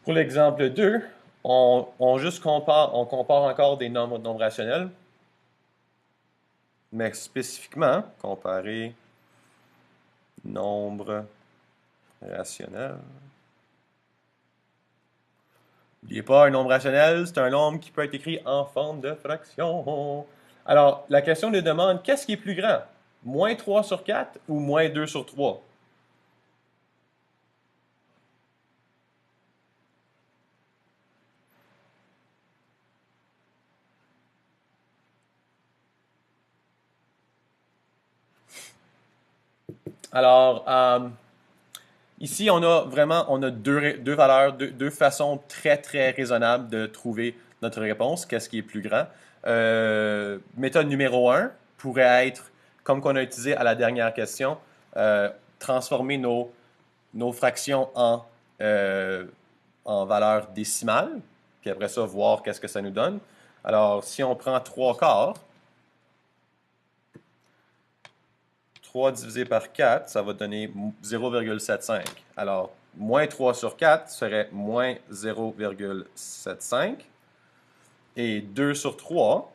Pour l'exemple 2, on compare encore des nombres rationnels, mais spécifiquement, comparer nombres rationnels. N'oubliez pas, un nombre rationnel, c'est un nombre qui peut être écrit en forme de fraction. Alors, la question nous demande, qu'est-ce qui est plus grand? Moins 3 sur 4 ou moins 2 sur 3? Alors, ici, on a deux valeurs, deux façons très raisonnables de trouver notre réponse. Qu'est-ce qui est plus grand? Méthode numéro un pourrait être, comme qu'on a utilisé à la dernière question, transformer nos fractions en valeurs décimales, puis après ça, voir qu'est-ce que ça nous donne. Alors, si on prend 3 quarts, 3 divisé par 4, ça va donner 0,75. Alors, moins 3 sur 4 serait moins 0,75. Et 2 sur 3,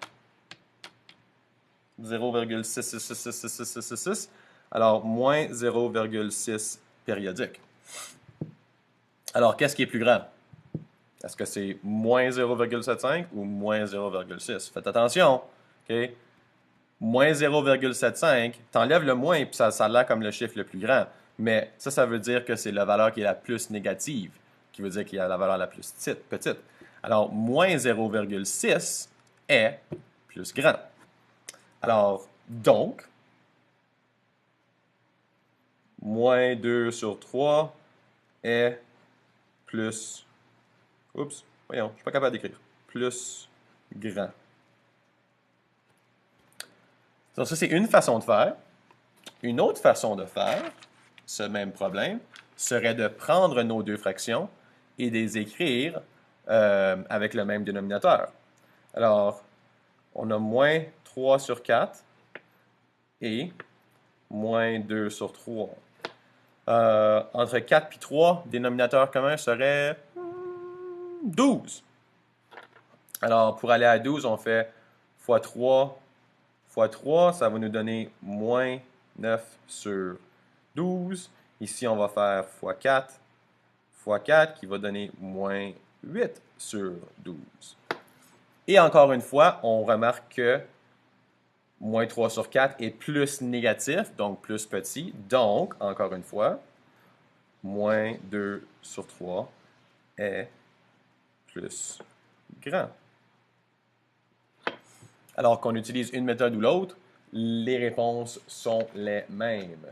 0,66666666. Alors, moins 0,6 périodique. Alors, qu'est-ce qui est plus grand? Est-ce que c'est moins 0,75 ou moins 0,6? Faites attention. OK? Moins 0,75, t'enlèves le moins et puis ça a l'air comme le chiffre le plus grand. Mais ça veut dire que c'est la valeur qui est la plus négative, qui veut dire qu'il y a la valeur la plus petite. Alors, moins 0,6 est plus grand. Alors, donc, moins 2 sur 3 est plus... Oups, voyons, je ne suis pas capable d'écrire. Plus grand. Donc, ça, c'est une façon de faire. Une autre façon de faire ce même problème serait de prendre nos deux fractions et de les écrire avec le même dénominateur. Alors, on a moins 3 sur 4 et moins 2 sur 3. Entre 4 et 3, dénominateur commun serait 12. Alors, pour aller à 12, on fait fois 3 fois 3, ça va nous donner moins 9 sur 12. Ici, on va faire fois 4 qui va donner moins 8 sur 12. Et encore une fois, on remarque que moins 3 sur 4 est plus négatif, donc plus petit. Donc, encore une fois, moins 2 sur 3 est plus grand. Alors qu'on utilise une méthode ou l'autre, les réponses sont les mêmes.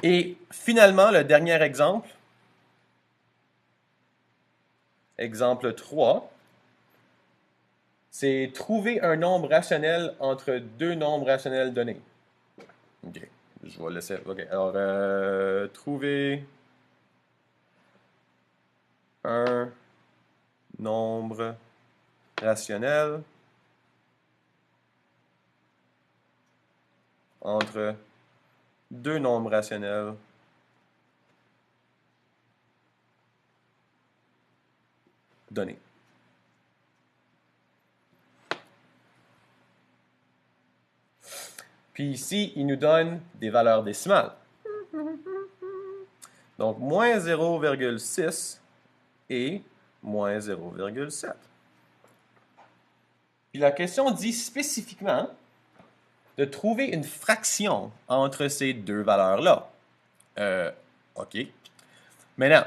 Et finalement, le dernier exemple, exemple 3, c'est trouver un nombre rationnel entre deux nombres rationnels donnés. OK, je vais laisser. OK, alors, trouver un nombre rationnel entre deux nombres rationnels donnés. Puis ici, il nous donne des valeurs décimales. Donc, moins 0,6 et moins 0,7. Puis la question dit spécifiquement de trouver une fraction entre ces deux valeurs-là. OK. Maintenant,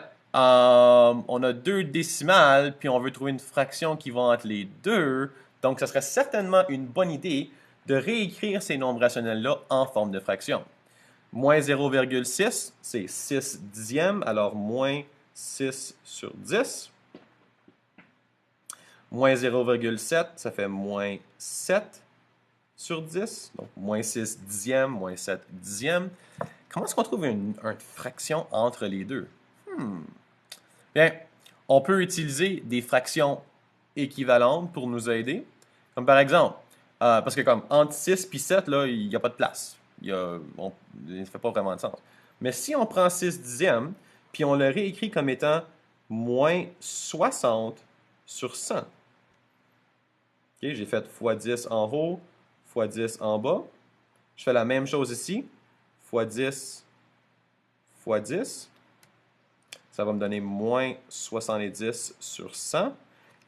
on a deux décimales, puis on veut trouver une fraction qui va entre les deux. Donc, ça serait certainement une bonne idée de réécrire ces nombres rationnels-là en forme de fraction. Moins 0,6, c'est 6 dixièmes, alors moins 6 sur 10. Moins 0,7, ça fait moins 7 sur 10. Donc, moins 6 dixièmes, moins 7 dixièmes. Comment est-ce qu'on trouve une fraction entre les deux? Bien, on peut utiliser des fractions équivalentes pour nous aider. Comme par exemple, parce que comme entre 6 et 7, là, il n'y a pas de place. Ça ne fait pas vraiment de sens. Mais si on prend 6 dixièmes, puis on le réécrit comme étant moins 60 sur 100. OK, j'ai fait fois 10 en haut, fois 10 en bas. Je fais la même chose ici, fois 10, fois 10. Ça va me donner moins 70 sur 100.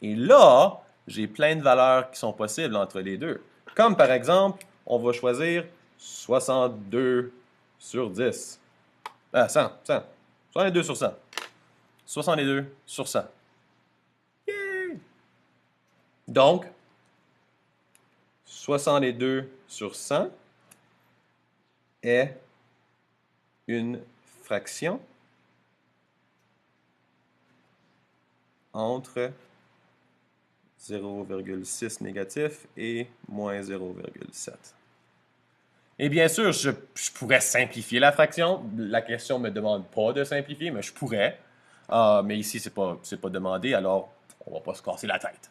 Et là, j'ai plein de valeurs qui sont possibles entre les deux. Comme par exemple, on va choisir 62 sur 10. 100. 62 sur 100. 62 sur 100. Yay! Donc, 62 sur 100 est une fraction entre 0,6 négatif et moins 0,7. Et bien sûr, je pourrais simplifier la fraction. La question ne me demande pas de simplifier, mais je pourrais. Mais ici, c'est pas demandé, alors on ne va pas se casser la tête.